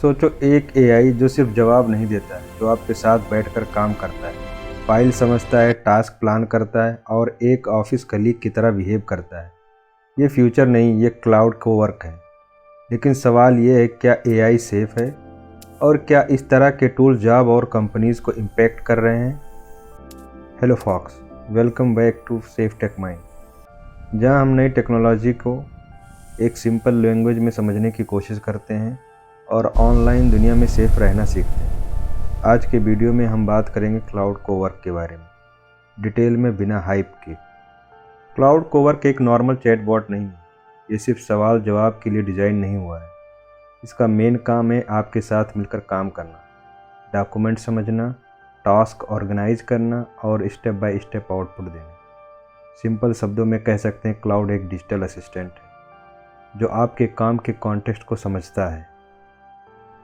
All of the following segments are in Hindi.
सोचो एक एआई जो सिर्फ जवाब नहीं देता है, जो आपके साथ बैठकर काम करता है, फाइल समझता है, टास्क प्लान करता है और एक ऑफिस कलीग की तरह बिहेव करता है। ये फ्यूचर नहीं, ये क्लाउड कोवर्क है। लेकिन सवाल ये है, क्या एआई सेफ है और क्या इस तरह के टूल जॉब और कंपनीज को इम्पैक्ट कर रहे हैं? Hello folks, welcome back to Safe Tech Mind, जहां हम नई टेक्नोलॉजी को एक सिंपल लैंग्वेज में समझने की कोशिश करते हैं और ऑनलाइन दुनिया में सेफ रहना सीखते हैं। आज के वीडियो में हम बात करेंगे क्लाउड कोवर्क के बारे में, डिटेल में, बिना हाइप के। क्लाउड कोवर्क एक नॉर्मल चैटबॉट नहीं है। ये सिर्फ सवाल जवाब के लिए डिज़ाइन नहीं हुआ है। इसका मेन काम है आपके साथ मिलकर काम करना, डॉक्यूमेंट समझना, टास्क ऑर्गेनाइज करना और स्टेप बाय स्टेप आउटपुट देना। सिंपल शब्दों में कह सकते हैं, क्लाउड एक डिजिटल असिस्टेंट है जो आपके काम के कॉन्टेक्स्ट को समझता है।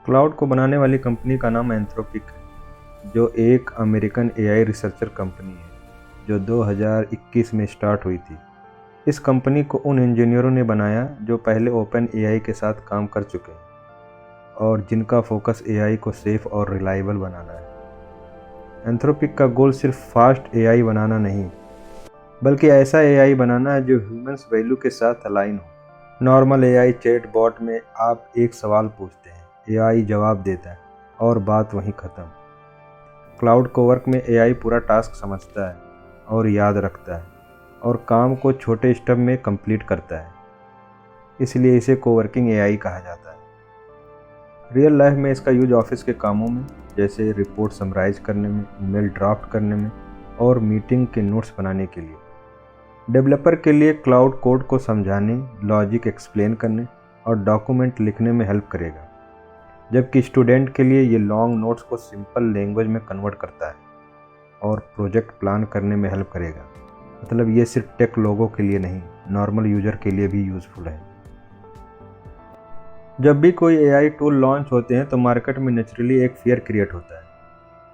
क्लाउड को बनाने वाली कंपनी का नाम एंथ्रोपिक है, जो एक अमेरिकन एआई रिसर्चर कंपनी है जो 2021 में स्टार्ट हुई थी। इस कंपनी को उन इंजीनियरों ने बनाया जो पहले ओपन एआई के साथ काम कर चुके हैं और जिनका फोकस एआई को सेफ और रिलायबल बनाना है। एंथ्रोपिक का गोल सिर्फ फास्ट एआई बनाना नहीं, बल्कि ऐसा एआई बनाना है जो ह्यूमंस वैल्यू के साथ अलाइन हो। नॉर्मल एआई चैटबॉट में आप एक सवाल पूछते हैं, एआई जवाब देता है और बात वहीं ख़त्म। क्लाउड कोवर्क में एआई पूरा टास्क समझता है और याद रखता है और काम को छोटे स्टेप में कंप्लीट करता है। इसलिए इसे कोवर्किंग एआई कहा जाता है। रियल लाइफ में इसका यूज ऑफिस के कामों में, जैसे रिपोर्ट समराइज करने में, ईमेल ड्राफ्ट करने में और मीटिंग के नोट्स बनाने के लिए। डेवलपर के लिए क्लाउड कोड को समझाने, लॉजिक एक्सप्लेन करने और डॉक्यूमेंट लिखने में हेल्प करेगा, जबकि स्टूडेंट के लिए ये लॉन्ग नोट्स को सिंपल लैंग्वेज में कन्वर्ट करता है और प्रोजेक्ट प्लान करने में हेल्प करेगा। मतलब ये सिर्फ टेक लोगों के लिए नहीं, नॉर्मल यूजर के लिए भी यूज़फुल है। जब भी कोई एआई टूल लॉन्च होते हैं तो मार्केट में नेचुरली एक फियर क्रिएट होता है।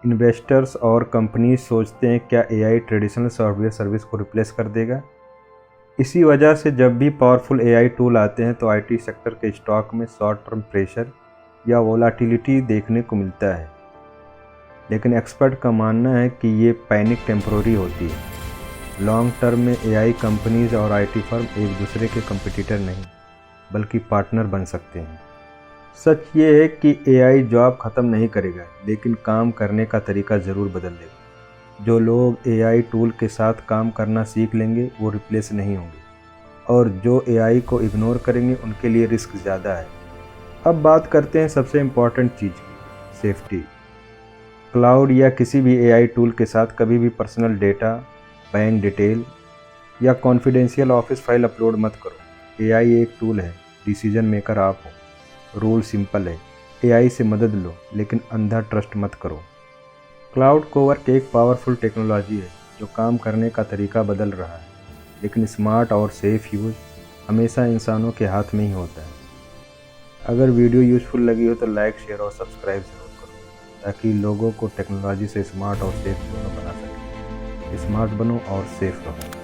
इन्वेस्टर्स और कंपनीज सोचते हैं, क्या एआई ट्रेडिशनल सॉफ्टवेयर सर्विस को रिप्लेस कर देगा? इसी वजह से जब भी पावरफुल एआई टूल आते हैं तो आईटी सेक्टर के स्टॉक में शॉर्ट टर्म प्रेशर या वोलाटिलिटी देखने को मिलता है। लेकिन एक्सपर्ट का मानना है कि ये पैनिक टेम्पोररी होती है। लॉन्ग टर्म में एआई कंपनीज और आईटी फर्म एक दूसरे के कंपटीटर नहीं, बल्कि पार्टनर बन सकते हैं। सच ये है कि एआई जॉब ख़त्म नहीं करेगा, लेकिन काम करने का तरीका ज़रूर बदल देगा। जो लोग एआई टूल के साथ काम करना सीख लेंगे वो रिप्लेस नहीं होंगे, और जो एआई को इग्नोर करेंगे उनके लिए रिस्क ज़्यादा है। अब बात करते हैं सबसे इम्पॉर्टेंट चीज़ की, सेफ्टी। क्लाउड या किसी भी एआई टूल के साथ कभी भी पर्सनल डेटा, बैंक डिटेल या कॉन्फिडेंशियल ऑफिस फाइल अपलोड मत करो। एआई एक टूल है, डिसीजन मेकर आप हो। रूल सिंपल है, एआई से मदद लो, लेकिन अंधा ट्रस्ट मत करो। क्लाउड कोवर्क एक पावरफुल टेक्नोलॉजी है जो काम करने का तरीका बदल रहा है, लेकिन स्मार्ट और सेफ यूज हमेशा इंसानों के हाथ में ही होता है। अगर वीडियो यूज़फुल लगी हो तो लाइक, शेयर और सब्सक्राइब जरूर करो, ताकि लोगों को टेक्नोलॉजी से स्मार्ट और सेफ दोनों बना सकें। स्मार्ट बनो और सेफ रहो।